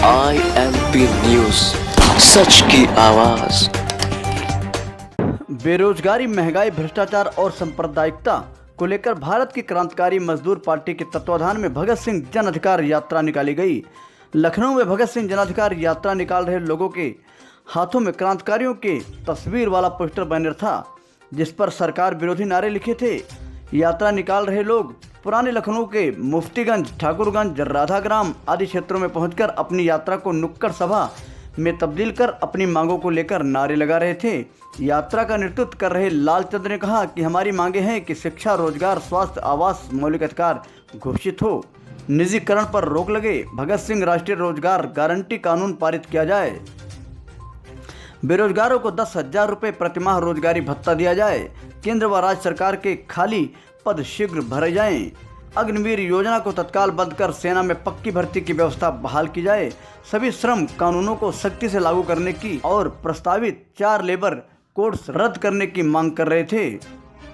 IMP news, सच की आवाज़। बेरोजगारी, महंगाई, भ्रष्टाचार और सांप्रदायिकता को लेकर भारत की क्रांतिकारी मजदूर पार्टी के तत्वाधान में भगत सिंह जन अधिकार यात्रा निकाली गई। लखनऊ में भगत सिंह जन अधिकार यात्रा निकाल रहे लोगों के हाथों में क्रांतिकारियों के तस्वीर वाला पोस्टर बैनर था, जिस पर सरकार विरोधी नारे लिखे थे। यात्रा निकाल रहे लोग पुराने लखनऊ के मुफ्तीगंज, ठाकुरगंज, राधाग्राम आदि क्षेत्रों में पहुंचकर अपनी यात्रा को नुक्कड़ सभा में तब्दील कर अपनी मांगों को लेकर नारे लगा रहे थे। यात्रा का नेतृत्व कर रहे लालचंद ने कहा कि हमारी मांगे हैं कि शिक्षा, रोजगार, स्वास्थ्य, आवास, मौलिक अधिकार घोषित हो, निजीकरण पर रोक लगे, भगत सिंह राष्ट्रीय रोजगार गारंटी कानून पारित किया जाए, बेरोजगारों को 10,000 रुपये प्रतिमाह रोजगारी भत्ता दिया जाए, केंद्र व राज्य सरकार के खाली पद शीघ्र भरे जाएं, अग्निवीर योजना को तत्काल बंद कर सेना में पक्की भर्ती की व्यवस्था बहाल की जाए, सभी श्रम कानूनों को सख्ती से लागू करने की और प्रस्तावित 4 लेबर कोड्स रद्द करने की मांग कर रहे थे।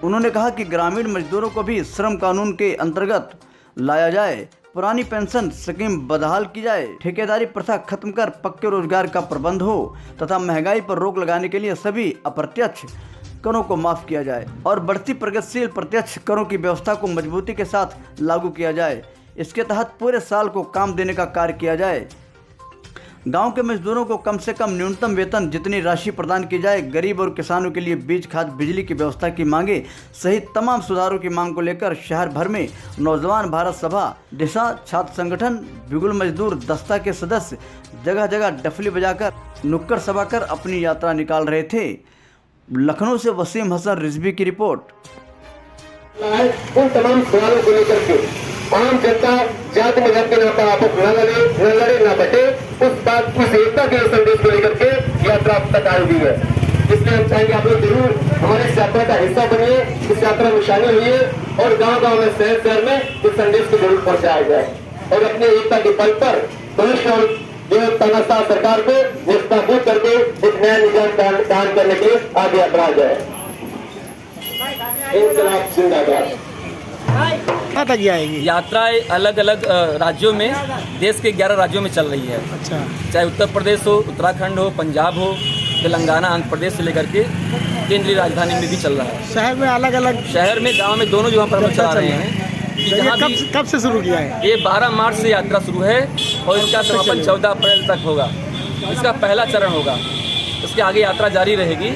उन्होंने कहा कि ग्रामीण मजदूरों को भी श्रम कानून के अंतर्गत लाया जाए, पुरानी पेंशन स्कीम बदहाल की जाए, ठेकेदारी प्रथा खत्म कर पक्के रोजगार का प्रबंध हो तथा महंगाई पर रोक लगाने के लिए सभी अप्रत्यक्ष करों को माफ किया जाए और बढ़ती प्रगतिशील प्रत्यक्ष करों की व्यवस्था को मजबूती के साथ लागू किया जाए। इसके तहत पूरे साल को काम देने का कार्य किया जाए। गांव के मजदूरों को कम से कम न्यूनतम वेतन जितनी राशि प्रदान की जाए, गरीब और किसानों के लिए बीज, खाद, बिजली की व्यवस्था की मांगे सहित तमाम सुधारों की मांग को लेकर शहर भर में नौजवान भारत सभा, दिशा, छात्र संगठन, बिगुल मजदूर दस्ता के सदस्य जगह जगह डफली बजाकर नुक्कड़ सभा कर अपनी यात्रा निकाल रहे थे। लखनऊ से वसीम हसन रिजवी की रिपोर्ट। उन तमाम सवालों को लेकर के आम जनता जाति मजहब के नाम पर आपस न लड़े न बटे, उस एकता के संदेश को लेकर के यात्रा तक आई हुई है। इसलिए हम चाहेंगे आप लोग जरूर हमारे इस यात्रा का हिस्सा बनिए, इस यात्रा में शामिल हुई और गांव-गांव में, शहर में इस संदेश को जरूर पहुंचाया जाए और अपनी एकता के बल पर भ्रष्ट और जो तानाशाह सरकार को निष्कासित करके एक नया निजाम कायम करने के लिए आगे बढ़ा जाए। इंकलाब जिंदाबाद। यात्राएं अलग अलग राज्यों में, देश के 11 राज्यों में चल रही है। अच्छा। चाहे उत्तर प्रदेश हो, उत्तराखंड हो, पंजाब हो, तेलंगाना, आंध्र प्रदेश से लेकर के केंद्रीय राजधानी में भी चल रहा है। शहर में अलग अलग, शहर में, गांव में, दोनों जगह पर हम चला रहे हैं। कब से शुरू किया है? ये 12 मार्च से यात्रा शुरू है और इसका समापन 14 अप्रैल तक होगा। इसका पहला चरण होगा, उसके आगे यात्रा जारी रहेगी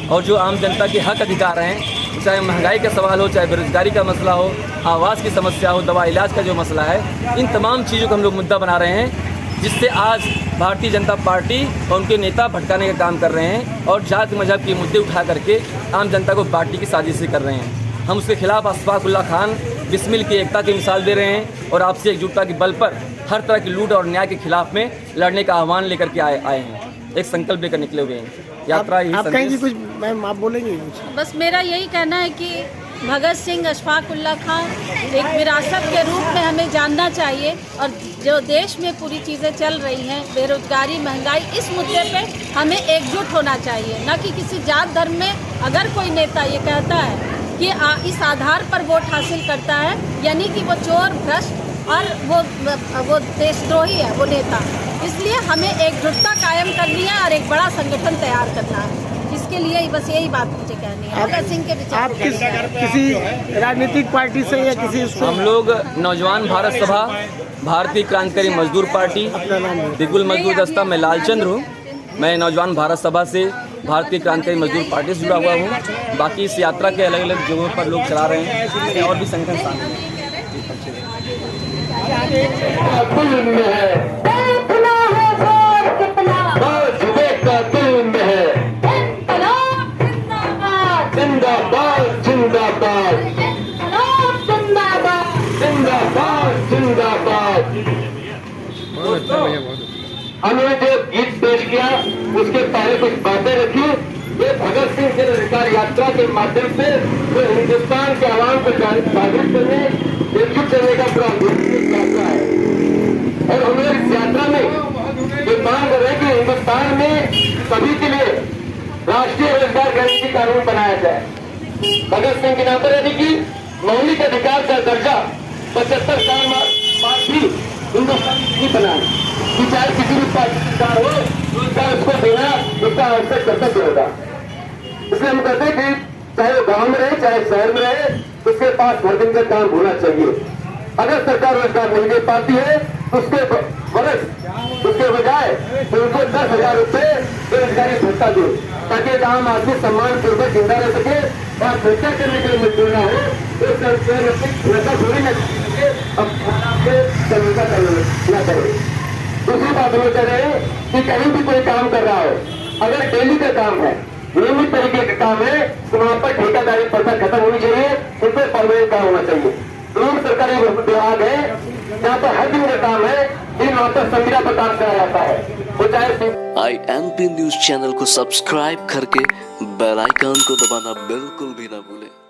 और जो आम जनता के हक अधिकार हैं, चाहे महंगाई का सवाल हो, चाहे बेरोजगारी का मसला हो, आवास की समस्या हो, दवा इलाज का जो मसला है, इन तमाम चीज़ों को हम लोग मुद्दा बना रहे हैं, जिससे आज भारतीय जनता पार्टी और उनके नेता भटकाने का काम कर रहे हैं और जाति मजहब के मुद्दे उठा करके आम जनता को बांटने की साजिशें कर रहे हैं। हम उसके खिलाफ अशफाक उल्लाह खान बिस्मिल की एकता की मिसाल दे रहे हैं और आपसी एकजुटता के बल पर हर तरह की लूट और न्याय के खिलाफ में लड़ने का आह्वान लेकर के आए हैं, एक संकल्प लेकर निकले हुए हैं। यात्रा आप कहेंगे कुछ, मैम आप बोलेंगे कुछ? बस मेरा यही कहना है कि भगत सिंह, अशफाक उल्लाह खान एक विरासत के रूप में हमें जानना चाहिए और जो देश में पूरी चीज़ें चल रही हैं, बेरोजगारी, महंगाई, इस मुद्दे पे हमें एकजुट होना चाहिए, न कि किसी जात धर्म में अगर कोई नेता ये कहता है कि इस आधार पर वोट हासिल करता है, यानी कि वो चोर, भ्रष्ट और वो देशद्रोही है वो नेता। इसलिए हमें एकजुटता कायम करनी है और एक बड़ा संगठन तैयार करना है। इसके लिए बस यही बात मुझे कहनी है। भगत सिंह के विचार आप किसी राजनीतिक पार्टी से या किसी? हम लोग नौजवान भारत सभा, भारतीय क्रांतिकारी मजदूर पार्टी, बिगुल मजदूर दस्ता, मैं लालचंद्र हूँ। मैं नौजवान भारत सभा से भारतीय क्रांतिकारी मजदूर पार्टी से जुड़ा हुआ हूँ। बाकी इस यात्रा के अलग अलग जगहों पर लोग चला रहे हैं और भी संगठन शामिल हैं। हमने जो गीत पेश किया उसके पहले कुछ बातें रखी। ये भगत सिंह जन अधिकार यात्रा के माध्यम से जो हिंदुस्तान के आवाम को जागरूक करने, एकजुट करने का पूरा यात्रा है और हम लोग इस यात्रा में ये मांग कर रहे हैं कि हिंदुस्तान में सभी के लिए राष्ट्रीय रोजगार गारंटी कानून बनाया जाए। भगत सिंह के नाम पर, यानी कि मौलिक अधिकार का दर्जा 75 साल बाद भी हिंदुस्तान नहीं बना। कि चाहे किसी भी पार्टी सरकार हो, रोजगार उसको देना इसका आवश्यक कर्तव्य होगा। इसलिए हम कहते हैं कि चाहे वो गांव में रहे चाहे शहर में रहे, उसके पास हर दिन का काम होना चाहिए। अगर सरकार रोजगार नहीं दे पाती है तो उसके बजाय तो उनको 10,000 रुपये बेरोजगारी भत्ता दो, ताकि एक आम आदमी सम्मान पूर्वक जिंदा रह सके और खर्चा करने के लिए मजबूर ना हो। तो खर्चा थोड़ी ना करे। दूसरी बात हम कह रहे हैं कि कहीं भी कोई काम कर रहा हो, अगर डेली का काम है, नियमित तरीके का काम है, तो वहां पर ठेकेदारी प्रथा खत्म होनी चाहिए, उन पर परमानेंट काम होना चाहिए। लोग सरकारी विभाग है जहाँ पर हर दिन का काम है, दिन वहाँ पर संविदा पर काम कराया जाता है, वो चाहे IMP न्यूज चैनल को सब्सक्राइब करके बेल आइकन को दबाना बिल्कुल भी ना भूलें।